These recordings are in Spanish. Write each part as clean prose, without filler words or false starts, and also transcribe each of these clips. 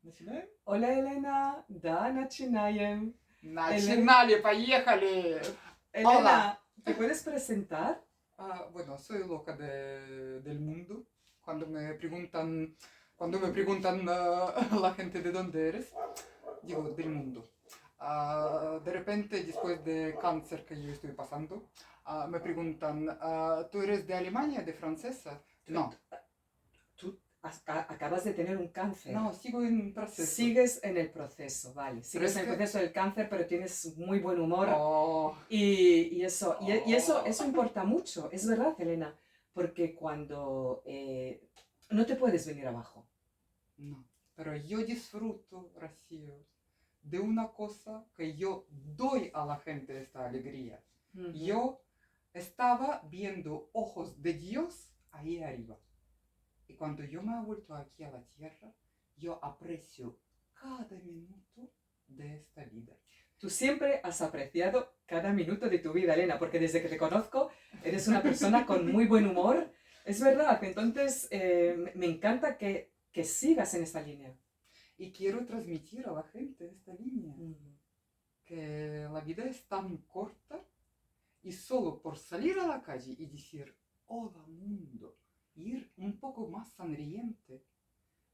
Начинаем? Hola Elena, да, начинаем. Начинали, поехали! Hola. Elena, ¿te puedes presentar? Bueno, soy loca del mundo. Cuando me preguntan la gente de dónde eres, digo del mundo. De repente, después de cáncer que yo estoy pasando, me preguntan, ¿tú eres de Alemania, de francesa? No, Tú acabas de tener un cáncer. no, sigo en proceso. Sigues en el proceso, vale. Sigues en el proceso del cáncer, pero tienes muy buen humor. Oh, Y eso importa mucho, es verdad, Elena, porque cuando no te puedes venir abajo. no, pero yo disfruto, Rocío, de una cosa que yo doy a la gente esta alegría. Ujú. Yo estaba viendo ojos de Dios ahí arriba. Y cuando yo me he vuelto aquí a la tierra, yo aprecio cada minuto de esta vida. Tú siempre has apreciado cada minuto de tu vida, Elena, porque desde que te conozco eres una persona con muy buen humor. Es verdad, entonces me encanta que sigas en esta línea. Y quiero transmitir a la gente esta línea, que la vida es tan corta y solo por salir a la calle y decir, hola mundo, ir un poco más sonriente,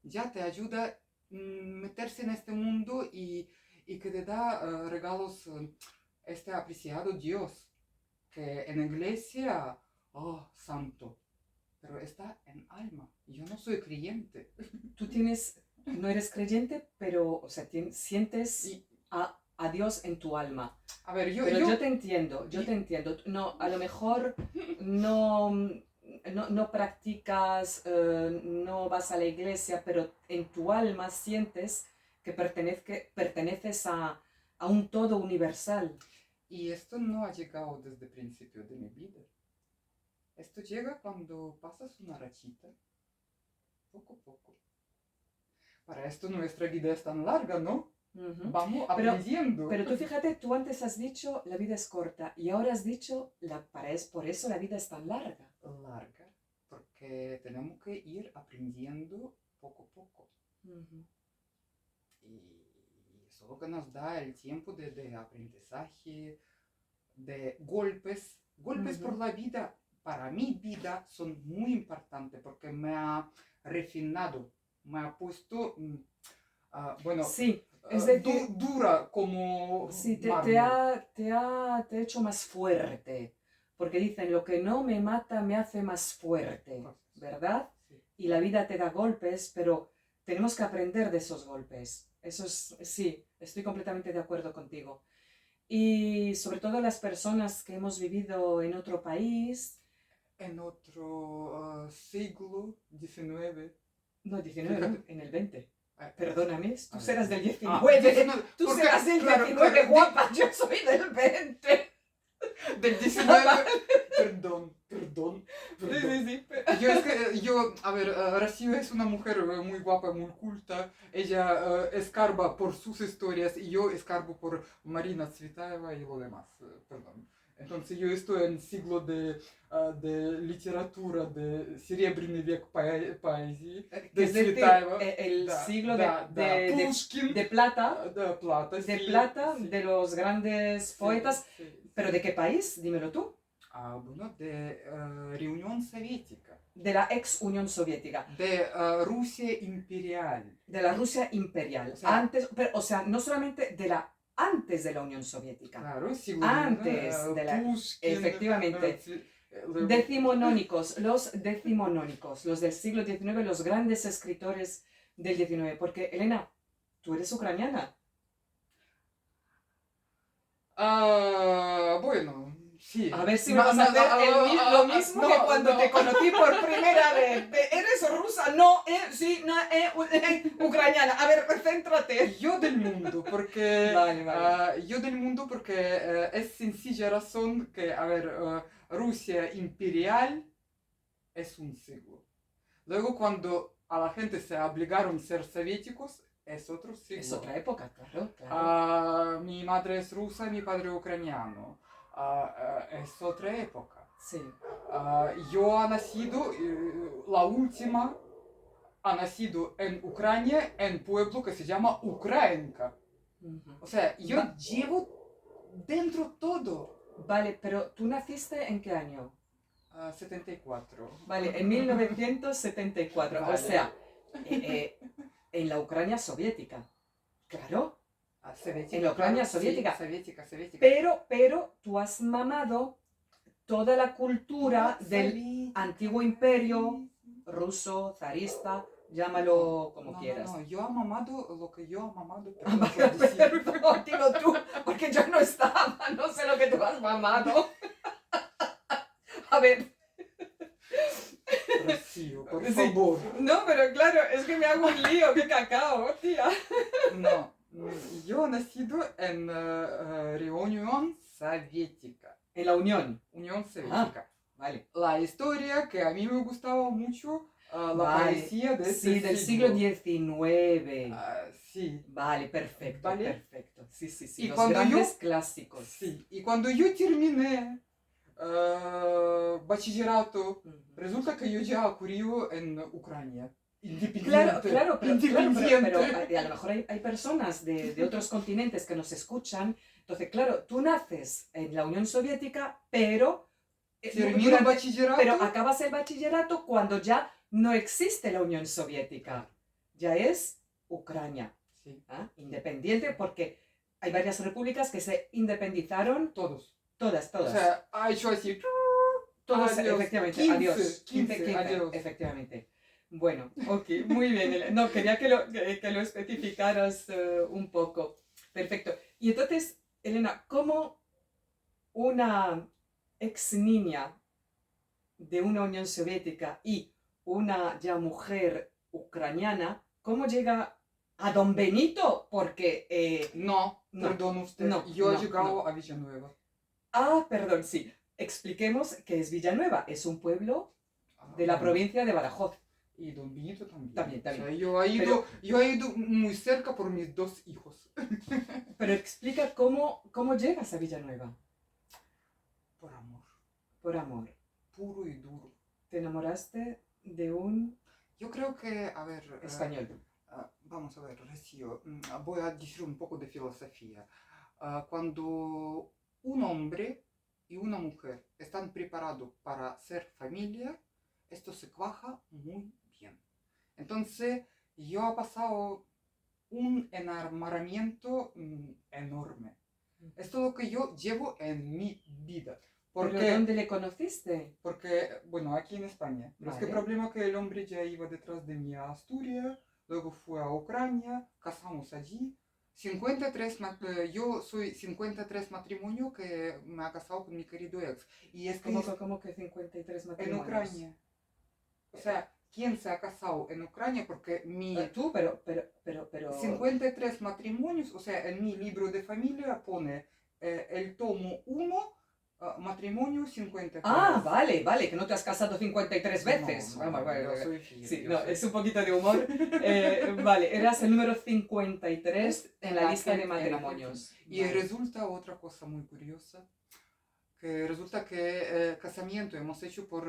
ya te ayuda a meterse en este mundo y que te da regalos este apreciado Dios, que en la iglesia, oh, santo, pero está en alma. Yo no soy creyente. Tú no eres creyente, pero, o sea, sientes a Dios en tu alma. A ver, Pero yo te entiendo. No, a lo mejor no practicas, no vas a la iglesia, pero en tu alma sientes que perteneces a un todo universal. Y esto no ha llegado desde el principio de mi vida. Esto llega cuando pasas una rachita, poco a poco. Para esto nuestra vida es tan larga, ¿no? Ujú. Vamos aprendiendo. Pero tú fíjate, tú antes has dicho la vida es corta y ahora has dicho por eso la vida es tan larga. Larga, porque tenemos que ir aprendiendo poco a poco. Ujú. Y eso es lo que nos da el tiempo de aprendizaje, de golpes. Golpes por la vida, para mi vida, son muy importantes porque me ha refinado, me ha puesto, bueno, Sí, es decir, dura como sí, mármol. te ha hecho más fuerte, porque dicen, lo que no me mata me hace más fuerte, ¿verdad? Sí. Y la vida te da golpes, pero tenemos que aprender de esos golpes. Sí, estoy completamente de acuerdo contigo. Y sobre todo las personas que hemos vivido en otro país. En otro siglo XIX. No, 19, no, en el 20. Perdóname, tú ver, serás del 19. 19, Tú porque, serás del claro, 19, claro, guapa, yo soy del 20. Del 19. Perdón. Sí. A ver, Rocío es una mujer muy guapa, muy culta. Ella escarba por sus historias y yo escarbo por Marina Tsvetaeva y lo demás. Perdón. Entonces yo estoy en el siglo de literatura, de Серебряный век поэзии, de Es decir, Tsvetaeva. el siglo Pushkin, de plata, sí. de los grandes poetas. Sí. ¿Pero de qué país? Dímelo tú. Bueno, de Reunión Soviética. De la ex Unión Soviética. De Rusia imperial. De la Rusia imperial. O sea, no solamente de la antes de la Unión Soviética. Claro, Antes de la... Pushkin, efectivamente. Decimonónicos, los decimonónicos, los del siglo XIX, los grandes escritores del XIX. Porque, Elena, tú eres ucraniana. Bueno, sí. A ver si me vas a hacer lo mismo que cuando te conocí por primera vez. ¿Eres rusa? No, sí, no, ucraniana. A ver, céntrate. Yo del mundo, porque... Vale. Yo del mundo porque es sencilla razón que, a ver, Rusia imperial es un siglo. Luego cuando a la gente se obligaron a ser soviéticos, es otro siglo. Es otra época, claro. Mi madre es rusa, mi padre ucraniano. Es otra época. Sí. Yo he nacido la última ha nacido en Ucrania, en pueblo que se llama Ukrainka. Ujú. O sea, yo Va- llevo dentro todo. Vale, pero ¿tú naciste en qué año? 74. Vale, en 1974, o Vale. sea, en la Ucrania soviética. Claro, Soviética, en la Ucrania claro, sí, soviética. soviética. Pero tú has mamado toda la cultura del Soviética, antiguo imperio sí. ruso, zarista, llámalo como quieras. No, yo he mamado lo que yo he mamado. Ah, Perdón por decir. perdón, dilo tú, porque yo no estaba, no sé lo que tú has mamado. A ver, Rocío, por Sí. favor. no, pero claro, es que me hago un lío, qué cacao, tía. No, yo he nacido en Reunión Soviética. En la Unión. Unión Soviética. Vale. La historia que a mí me gustaba mucho, la Vale, poesía de Sí, este del siglo XIX. sí. Vale, perfecto, Vale. perfecto. Sí, sí, sí. Y Los cuando grandes yo- clásicos. Sí. Y cuando yo terminé bachillerato, Ujú. resulta que yo ya ocurrió en Ucrania. Independiente. Claro, pero Independiente. a lo mejor hay personas de otros continentes que nos escuchan. Entonces, claro, tú naces en la Unión Soviética, pero, Termino bachillerato. pero acabas el bachillerato cuando ya no existe la Unión Soviética. Ya es Ucrania, Sí, ¿ah? Independiente, porque hay varias repúblicas que se independizaron, todos. todas. O sea, ha hecho así. Todos, adiós. efectivamente, 15, adiós. 15, adiós. Efectivamente. Bueno, ok, muy bien. No, quería que lo especificaras un poco. Perfecto. Y entonces, Elena, ¿cómo una ex niña de una Unión Soviética y una ya mujer ucraniana, cómo llega a Don Benito? Porque... No, No, perdón usted. no, Yo he no, llegado a Villanueva. perdón, sí. Expliquemos qué es Villanueva. Es un pueblo de la Bueno, provincia de Badajoz. Y Don Benito también. También. O sea, yo he ido muy cerca por mis dos hijos. Pero explica cómo llegas a Villanueva. Por amor. Por amor. Puro y duro. Te enamoraste de un Yo creo que, a ver... español. Vamos a ver, Rocío, voy a decir un poco de filosofía. Cuando un hombre y una mujer están preparados para ser familia, esto se cuaja muy bien. Entonces, yo he pasado un enamoramiento enorme. Esto es lo que yo llevo en mi vida. ¿Pero Porque, dónde le conociste? porque, bueno, aquí en España. Pero es que el Vale. problema es que el hombre ya iba detrás de mí a Asturias, luego fue a Ucrania, casamos allí. Yo soy 53 matrimonio que me ha casado con mi querido ex. Y es que ¿Cómo que 53 en matrimonios? Ucrania. O sea, ¿quién se ha casado en Ucrania? Porque mi... Tú, pero... 53 matrimonios, o sea, en mi libro de familia pone el tomo 1, matrimonio 53. Vale, que no te has casado 53 veces. No, Vale. yo soy fiel, Sí, yo no, soy es un poquito de humor. Vale, eras el número 53 en la lista de en la- matrimonios. Y Vale. resulta otra cosa muy curiosa, que resulta que casamiento hemos hecho por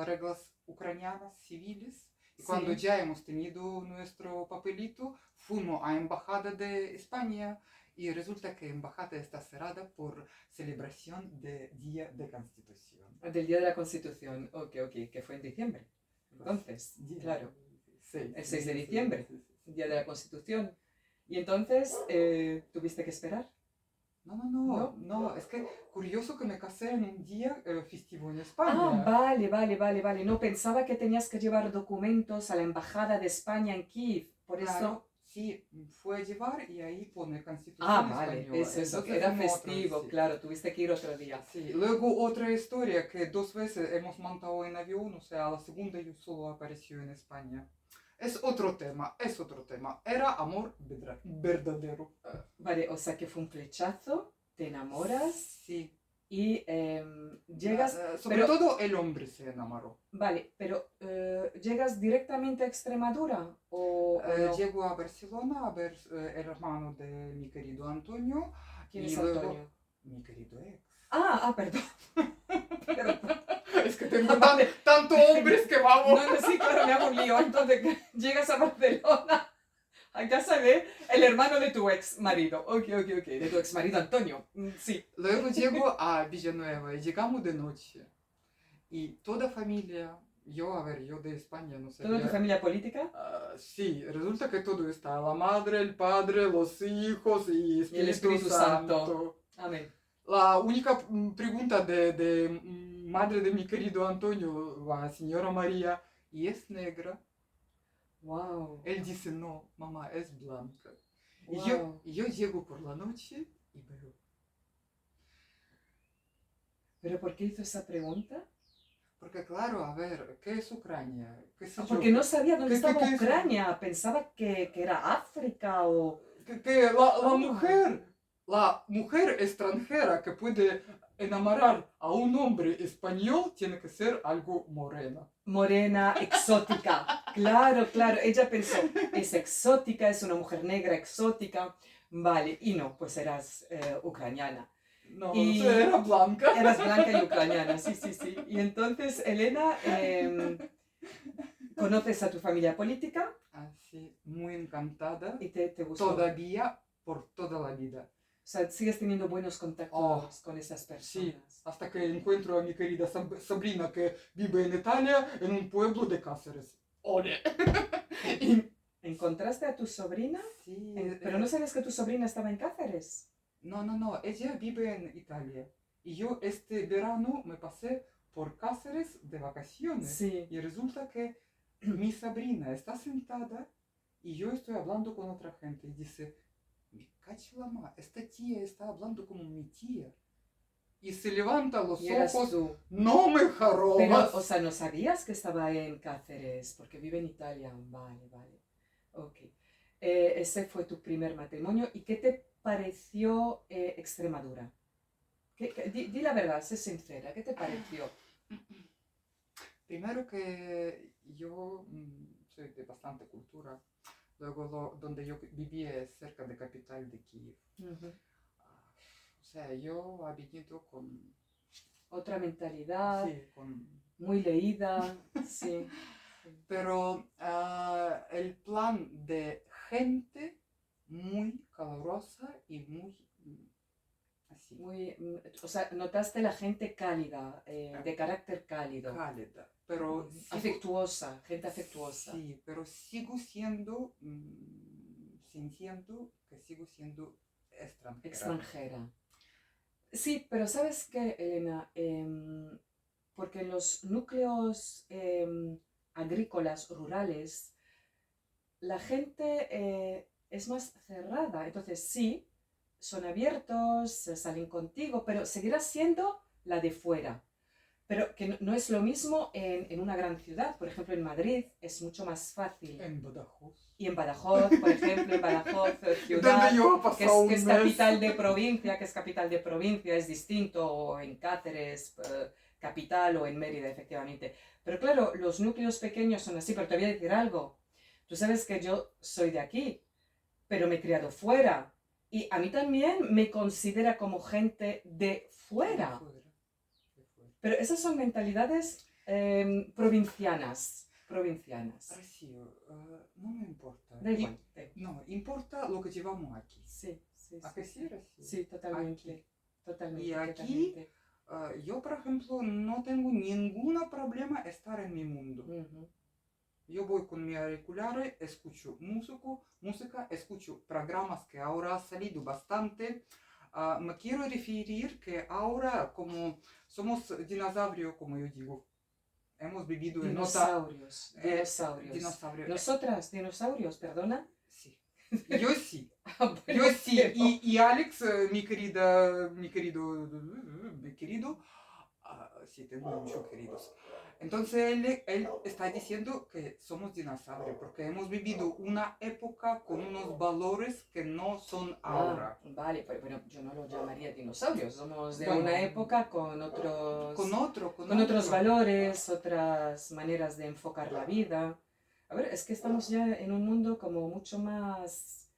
reglas ucranianas civiles. Y cuando Sí. ya hemos tenido nuestro papelito, fuimos a Embajada de España y resulta que Embajada está cerrada por celebración de Día de Constitución. Del Día de la Constitución. Ok, que fue en diciembre. Entonces, claro, el 6 de diciembre, Día de la Constitución. Y entonces, ¿tuviste que esperar? No, es que curioso que me casé en un día festivo en España. Vale. No, pensaba que tenías que llevar documentos a la Embajada de España en Kiev. Por Claro, eso... sí, fue a llevar y ahí pone Constitución Vale, española. eso. Entonces Era fuimos otra festivo, vez, sí. claro, tuviste que ir otro día. Sí, luego otra historia que 2 veces hemos montado en avión, o sea, la segunda yo solo apareció en España. Es otro tema. Era amor verdadero. Vale, o sea que fue un flechazo, te enamoras Sí. y llegas... Sobre pero- todo el hombre se enamoró. Vale, pero ¿llegas directamente a Extremadura o no? Llego a Barcelona a ver el hermano de mi querido Antonio. ¿Quién y es luego- Antonio? Mi querido ex. Perdón. Perdón. Es que tengo Ah, vale. tanto hombres que vamos. No, sí, claro, me hago un lío. Entonces, llegas a Barcelona, a casa de el hermano de tu ex marido. Ok, de tu ex marido Antonio. Sí. Luego llego a Villanueva y llegamos de noche. Y toda familia, yo de España no ¿Toda tu sabía. familia política? Sí, resulta que todo está, la madre, el padre, los hijos y Y el Espíritu Santo. Amén. La única pregunta de madre de mi querido Antonio, la señora María, ¿y es negra? Wow. Él dice, no, mamá, es blanca. Wow. Y yo llego por la noche y veo. ¿Pero por qué hizo esa pregunta? Porque claro, a ver, ¿qué es Ucrania? ¿Qué sé yo? Porque no sabía dónde ¿Qué estaba es? Ucrania. Pensaba que era África o... Que la mujer extranjera que puede enamorar a un hombre español tiene que ser algo morena. Morena, exótica. Claro. Ella pensó, es exótica, es una mujer negra exótica. Vale, y no, pues eras ucraniana. No, Y era blanca. eras blanca y ucraniana, sí. Y entonces, Elena, conoces a tu familia política Así, muy encantada. y te gustó. Todavía por toda la vida. O sea, sigues teniendo buenos contactos con esas personas. Sí, hasta que encuentro a mi querida sobrina que vive en Italia, en un pueblo de Cáceres. ¡Ole! ¿Encontraste a tu sobrina? Sí. Pero no sabías que tu sobrina estaba en Cáceres. No, ella vive en Italia. Y yo este verano me pasé por Cáceres de vacaciones. Sí. Y resulta que mi sobrina está sentada y yo estoy hablando con otra gente. Y dice, me cacho la ma, esta tía está hablando como mi tía. Y se levanta los Y eras ojos, tú. no me jarobas. Pero, o sea, no sabías que estaba en Cáceres, porque vive en Italia. Vale. Ok. Ese fue tu primer matrimonio. ¿Y qué te pareció Extremadura? Di la verdad, sé sincera. ¿Qué te pareció? Primero que yo soy de bastante cultura. Luego donde yo vivía es cerca de capital de Kiev. O sea, yo he venido con... Otra mentalidad, Sí, con... muy leída, sí. Pero el plan de gente muy calurosa y muy... así. Muy, o sea, notaste la gente cálida, de carácter cálido. Cálida, pero... Afectuosa, gente afectuosa. Sí, pero sigo siendo... sintiendo que sigo siendo extranjera. Sí, pero ¿sabes qué, Elena? Porque los núcleos agrícolas, rurales, la gente es más cerrada. Entonces sí, son abiertos, salen contigo, pero seguirás siendo la de fuera. Pero que no es lo mismo en una gran ciudad. Por ejemplo, en Madrid es mucho más fácil. En Badajoz. Y en Badajoz, por ejemplo, ciudad, que es capital de provincia, es distinto, o en Cáceres, capital, o en Mérida, efectivamente. Pero claro, los núcleos pequeños son así, pero te voy a decir algo. Tú sabes que yo soy de aquí, pero me he criado fuera. Y a mí también me considera como gente de fuera. Pero esas son mentalidades provincianas. Sí, no me importa. Da igual. No, importa lo que llevamos aquí. Sí. ¿A qué sí era así? Sí, totalmente. Aquí. Totalmente. Y aquí, yo, por ejemplo, no tengo ningún problema estar en mi mundo. Yo voy con mi auriculares, escucho música, escucho programas que ahora han salido bastante. Me quiero referir que ahora, como somos dinosaurios, como yo digo, hemos vivido dinosaurios. Nosotras, dinosaurios, perdona. Sí. Yo sí. Bueno, Yo sí. Y Alex, mi querido, sí, tengo muchos queridos. Entonces él está diciendo que somos dinosaurios porque hemos vivido una época con unos valores que no son ahora. Vale, pero bueno, yo no lo llamaría dinosaurios. Somos de una época con otros valores, otras maneras de enfocar la vida. A ver, es que estamos ya en un mundo como mucho más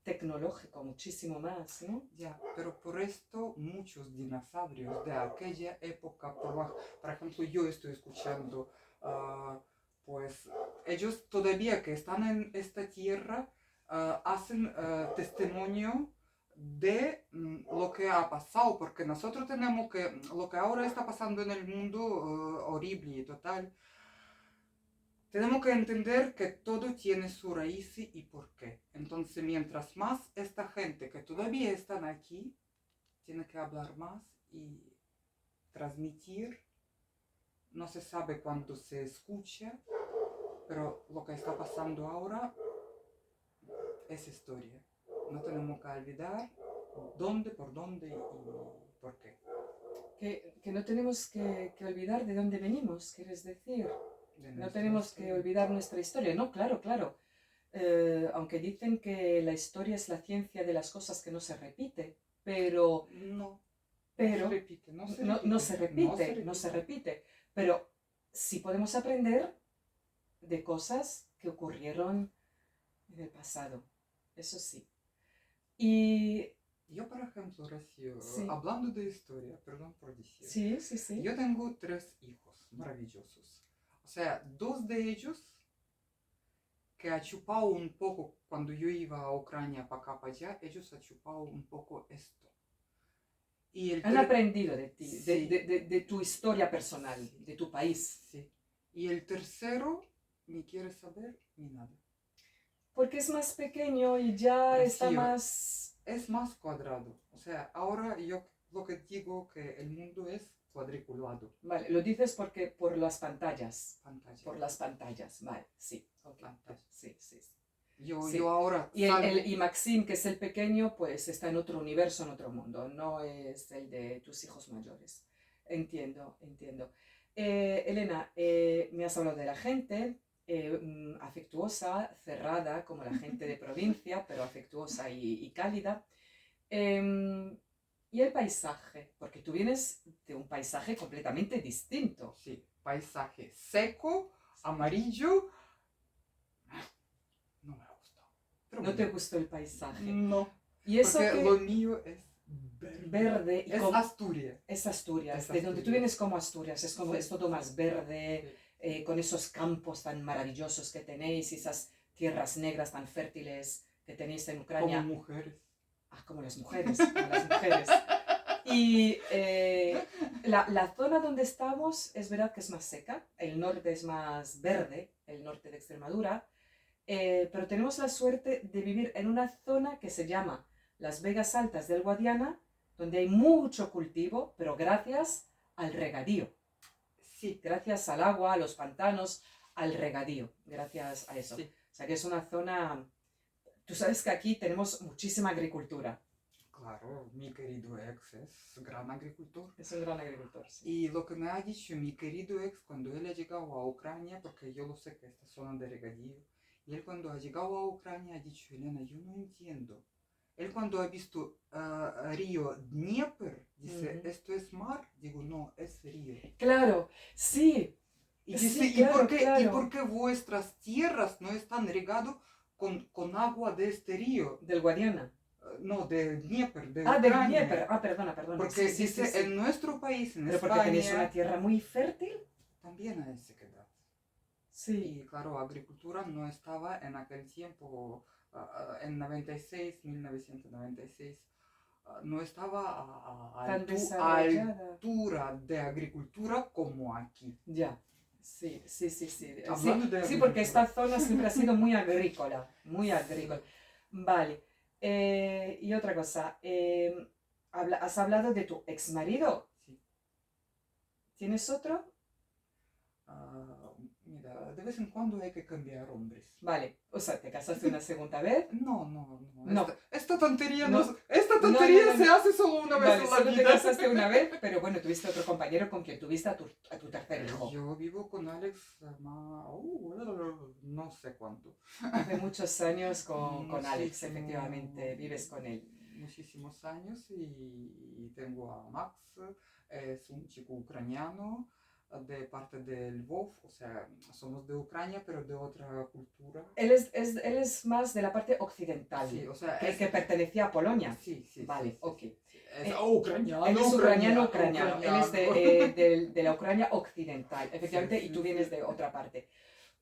tecnológico, muchísimo más, ¿no? Ya, pero por esto muchos dinosaurios de aquella época, por ejemplo, yo estoy escuchando, pues ellos todavía que están en esta tierra hacen testimonio de lo que ha pasado, porque nosotros tenemos que, lo que ahora está pasando en el mundo horrible y total, tenemos que entender que todo tiene su raíz y por qué. Entonces, mientras más esta gente que todavía están aquí, tiene que hablar más y transmitir. No se sabe cuándo se escucha, pero lo que está pasando ahora es historia. No tenemos que olvidar dónde, por dónde y por qué. Que no tenemos que olvidar de dónde venimos, ¿quieres decir? De No nuestra tenemos que historia. olvidar nuestra historia. No, claro, claro. Aunque dicen que la historia es la ciencia de las cosas que no se repite, pero No, pero no se repite, no se no, repite. no se repite, no se repite. Pero sí podemos aprender de cosas que ocurrieron en el pasado. Eso sí. Y Yo, por ejemplo, Rocío, sí, hablando de historia, perdón por decir, sí. yo tengo 3 hijos maravillosos. O sea, 2 de ellos que ha chupado un poco, cuando yo iba a Ucrania para acá, para allá, ellos han chupado un poco esto. Y el han aprendido de ti, Sí. de tu historia personal, Sí. de tu país. Sí. Y el tercero ni quiere saber ni nada. Porque es más pequeño y ya Rocío, está más... es más cuadrado. O sea, ahora yo lo que digo que el mundo es cuadriculado. Vale, lo dices porque por las pantallas. Pantalla. Por las pantallas, vale, sí. Okay. Pantalla. Sí. Yo Sí. ahora Y Maxim, que es el pequeño, pues está en otro universo, en otro mundo. No es el de tus hijos mayores. Entiendo. Elena, me has hablado de la gente afectuosa, cerrada, como la gente de provincia, pero afectuosa y cálida. Y el paisaje, porque tú vienes de un paisaje completamente distinto. Sí, paisaje seco, amarillo. No me ha gustado. Pero ¿No te gustó el paisaje? No. Y eso porque que... lo mío es verde. Y es como... Asturias. Es Asturias, Es de donde tú Asturias. vienes como Asturias, es como Sí. es todo más verde, Sí. con esos campos tan maravillosos que tenéis y esas tierras negras tan fértiles que tenéis en Ucrania. Como mujeres. Como las mujeres, como las mujeres. Y la zona donde estamos es verdad que es más seca, el norte es más verde, el norte de Extremadura, pero tenemos la suerte de vivir en una zona que se llama Las Vegas Altas del Guadiana, donde hay mucho cultivo, pero gracias al regadío. Sí. Gracias al agua, a los pantanos, al regadío, gracias a eso. Sí. O sea que es una zona... Tú sabes que aquí tenemos muchísima agricultura. Claro, mi querido ex es gran agricultor. Es un gran agricultor, sí. Y lo que me ha dicho mi querido ex cuando él ha llegado a Ucrania, porque yo lo sé que esta zona de regadío, y él cuando ha llegado a Ucrania ha dicho, Elena, yo no entiendo. Él cuando ha visto río Dnieper, dice, ¿esto es mar? Digo, no, es río. Claro, sí. Y dice, sí, claro, ¿y por qué vuestras tierras no están regadas con agua de este río? Del Guadiana. No, de Dnieper, de del Ucrania. Dnieper. Perdona. Porque sí, dice, sí. en nuestro país, en Pero España... porque tenéis una tierra muy fértil. También hay sequedad. Sí. Y claro, agricultura no estaba en aquel tiempo, en 1996, no estaba a altura de agricultura como aquí. Ya. Sí. Hablando de sí, porque esta zona siempre ha sido muy agrícola. Muy agrícola. Vale. Y otra cosa. ¿Has hablado de tu ex marido? Sí. ¿Tienes otro? Mira, de vez en cuando hay que cambiar hombres. Vale, o sea, ¿te casaste una segunda vez? No. No. Esta tontería, No. Esta tontería No. se hace solo una vez Vale, en la solo vida. te casaste una vez, pero bueno, tuviste otro compañero con quien tuviste a tu tercer hijo. Yo vivo con Alex no sé cuánto. Hace muchos años con Alex, Muchísimo. efectivamente, vives con él. Muchísimos años y tengo a Max, es un chico ucraniano, de parte de Lvov, o sea, somos de Ucrania, pero de otra cultura. Él es más de la parte occidental, Sí, o sea, que pertenecía a Polonia. Sí, sí. Vale, sí, ok. sí. Es Eh, ucraniano, Él es ucraniano. Él es ucraniano. de la Ucrania occidental, efectivamente, Sí, y tú sí, vienes sí. de otra parte.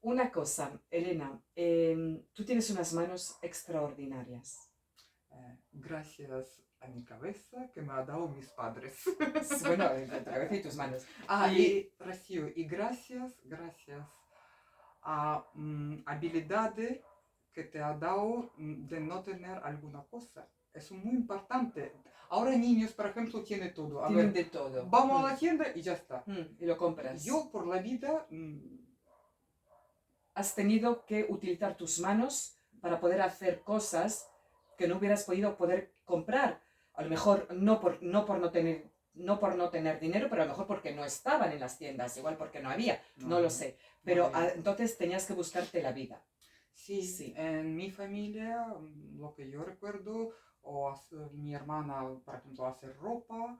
Una cosa, Elena, tú tienes unas manos extraordinarias. Gracias a mi cabeza que me ha dado mis padres. Bueno, tu cabeza y tus manos. Y Rocío, y gracias a habilidades que te ha dado de no tener alguna cosa. Eso es muy importante. Ahora niños, por ejemplo, tienen todo. Tienen de todo. Vamos a la tienda y ya está. Y lo compras. Yo por la vida... Has tenido que utilizar tus manos para poder hacer cosas que no hubieras podido poder comprar. A lo mejor no por no tener dinero, pero a lo mejor porque no estaban en las tiendas, igual porque no había, no lo sé. Pero entonces tenías que buscarte la vida. Sí, en mi familia, lo que yo recuerdo, mi hermana, por ejemplo, hace ropa,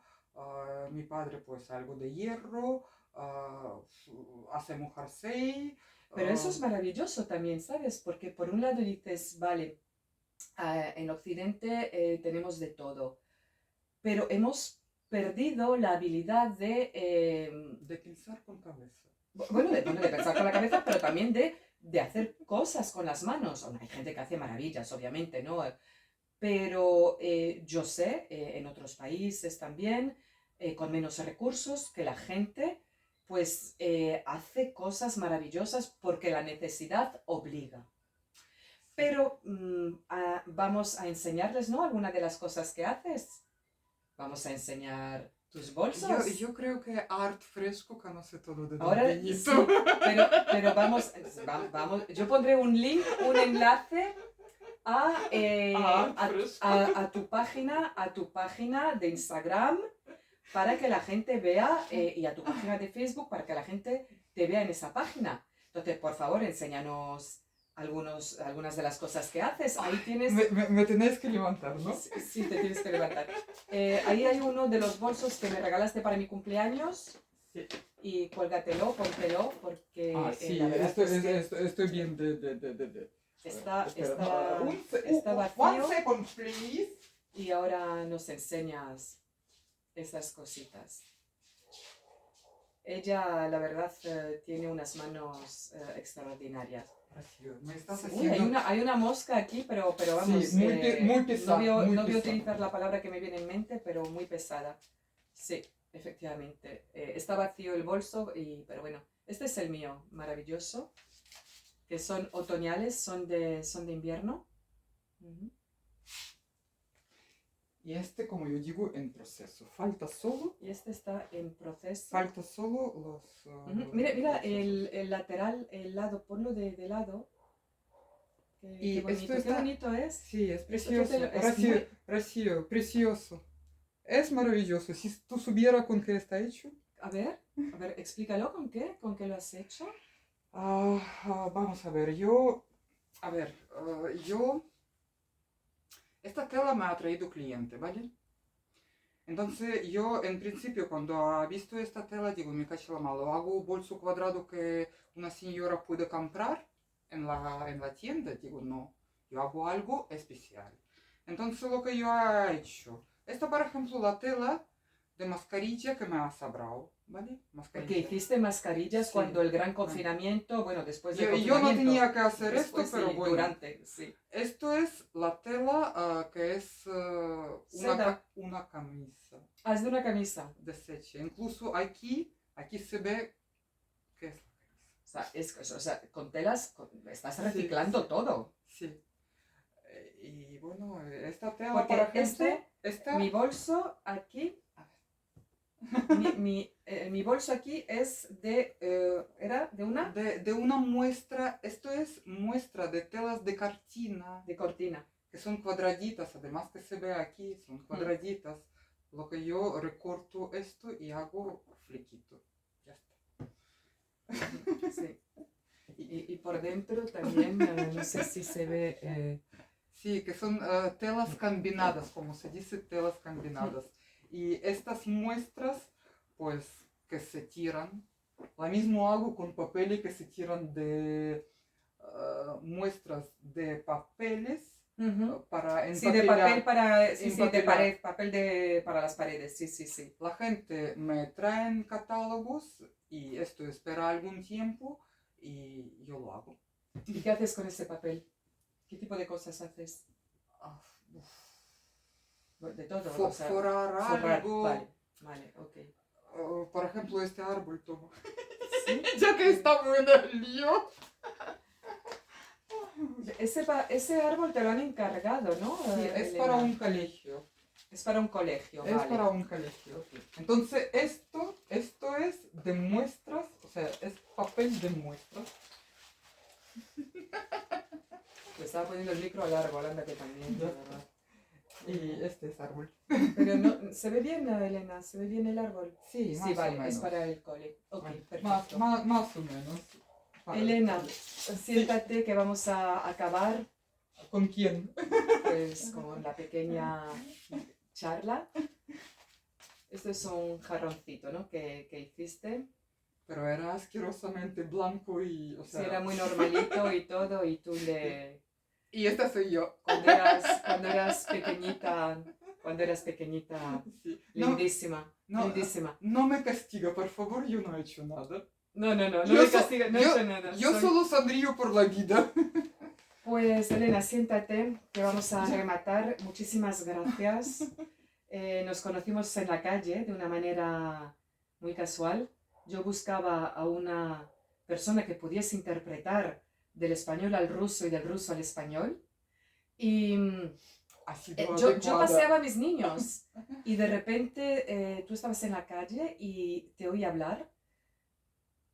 mi padre pues algo de hierro, hacemos jersey. Pero eso es maravilloso también, ¿sabes? Porque por un lado dices, vale, en Occidente tenemos de todo, pero hemos perdido la habilidad de pensar con cabeza. Bueno, de pensar con la cabeza, pero también de hacer cosas con las manos. Bueno, hay gente que hace maravillas, obviamente, ¿no? Pero yo sé, en otros países también, con menos recursos, que la gente pues hace cosas maravillosas porque la necesidad obliga. Pero vamos a enseñarles, ¿no? Alguna de las cosas que haces. Vamos a enseñar tus bolsos. Yo creo que art fresco conoce todo de Ahora Benito. sí, pero vamos, yo pondré un link, un enlace a tu página de Instagram para que la gente vea y a tu página de Facebook para que la gente te vea en esa página. Entonces, por favor, enséñanos algunas de las cosas que haces. Ahí tienes... Me tenéis que levantar, ¿no? Sí, te tienes que levantar. Ahí hay uno de los bolsos que me regalaste para mi cumpleaños. Sí. Y cuélgatelo, póntelo, porque sí, la verdad estoy bien de... Está One vacío second, please. y ahora nos enseñas esas cositas. Ella, la verdad, tiene unas manos extraordinarias. Me estás Uy, haciendo... hay una mosca aquí, pero vamos, Sí, muy pesada. no voy a utilizar la palabra que me viene en mente, pero muy pesada. Sí, efectivamente. Está vacío el bolso, pero bueno, este es el mío, maravilloso, que son otoñales, son de invierno. Y este, como yo digo, en proceso. Falta solo... Y este está en proceso. Falta solo los... Mira el lateral, el lado, ponlo de lado. Qué bonito, qué bonito es. Sí, es precioso. Rocío, precioso. Es maravilloso. Si tú supieras con qué está hecho. A ver, explícalo con qué lo has hecho. Vamos a ver, yo... Esta tela me ha traído cliente, ¿vale? Entonces yo en principio cuando ha visto esta tela digo, me cacho la mano, hago bolso cuadrado que una señora puede comprar en la tienda. Digo, no, yo hago algo especial. Entonces lo que yo he hecho, esta por ejemplo la tela de mascarilla que me ha sobrado, ¿vale? Porque hiciste mascarillas cuando el gran confinamiento, bueno, después del yo confinamiento. no tenía que hacer después, esto, pero bueno. Durante, sí. Esto es la tela que es una camisa. Es de una camisa. Desecha. Incluso aquí se ve que es la camisa. O sea, con telas estás reciclando todo. Sí. Y bueno, esta tela, porque por ejemplo, mi bolso aquí, mi bolso aquí es era de una... De una muestra, esto es muestra de telas de cortina. De cortina. Que son cuadraditas, además que se ve aquí, son cuadraditas. Lo que yo recorto esto y hago flequito. Ya está. Sí. Y por dentro también, no sé si se ve... Sí, que son telas combinadas, como se dice, telas combinadas. Y estas muestras, pues, que se tiran, Lo mismo hago con papeles que se tiran de muestras de papeles Ujú. para Sí, de papel empapelar. para, sí, sí, de empapelar. pared, papel para las paredes, sí, sí, sí. La gente me trae catálogos y esto espera algún tiempo y yo lo hago. ¿Y qué haces con ese papel? ¿Qué tipo de cosas haces? Ah, uf. De todo, o sea, Forrar forrar, algo. vale, ok. Por ejemplo, este árbol, toma. ¿Sí? Ya que estamos en el lío. Ese árbol te lo han encargado, ¿no? Sí, es Elena? para un colegio. Es para un colegio, Es vale. para un colegio. Entonces, esto es de muestras, o sea, es papel de muestras. Le estaba poniendo el micro al árbol, anda que también, de verdad. Y este es árbol. Pero no, ¿se ve bien, Elena? ¿Se ve bien el árbol? Sí, más Sí, o vale, menos. es para el cole. Ok, Bueno, perfecto. más o menos. Para el Elena, cole. siéntate que vamos a acabar ¿Con quién? pues con la pequeña charla. Esto es un jarroncito, ¿no? Que hiciste. Pero era asquerosamente blanco y, o sea... Sí, era muy normalito y todo, y tú le... Y esta soy yo. Cuando eras pequeñita, Sí. lindísima, No, lindísima. no me castiga, por favor, yo no he hecho nada. No Yo me castiga, no he hecho nada. Yo solo sonrío por la vida. Pues Elena, siéntate, que vamos a rematar. Muchísimas gracias. Nos conocimos en la calle de una manera muy casual. Yo buscaba a una persona que pudiese interpretar del español al ruso y del ruso al español. Y Ha sido yo adecuada. paseaba a mis niños y de repente tú estabas en la calle y te oí hablar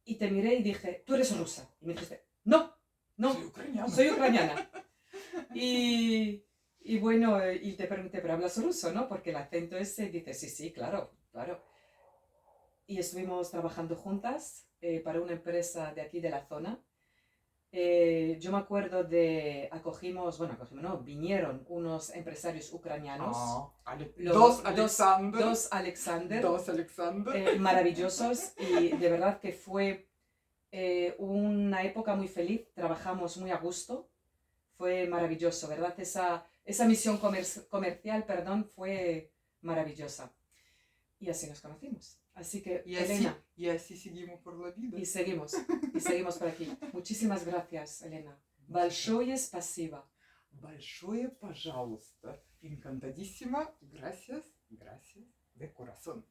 y te miré y dije, tú eres rusa. Y me dijiste, no, Soy ucraniana. soy ucraniana. Y bueno, y te pregunté, pero hablas ruso, ¿no? Porque el acento ese, dice, sí, claro, claro. Y estuvimos trabajando juntas para una empresa de aquí de la zona. Yo me acuerdo vinieron unos empresarios ucranianos. Dos Alexander. Dos Alexander. Dos Alexander. Maravillosos y de verdad que fue una época muy feliz, trabajamos muy a gusto, fue maravilloso, ¿verdad? Esa misión comercial, fue maravillosa. Y así nos conocimos. Así que, Elena. Y así seguimos por la vida. Y seguimos por aquí. Muchísimas gracias, Elena. Большое спасибо. Большое пожалуйста. Encantadísima. Gracias, gracias de corazón.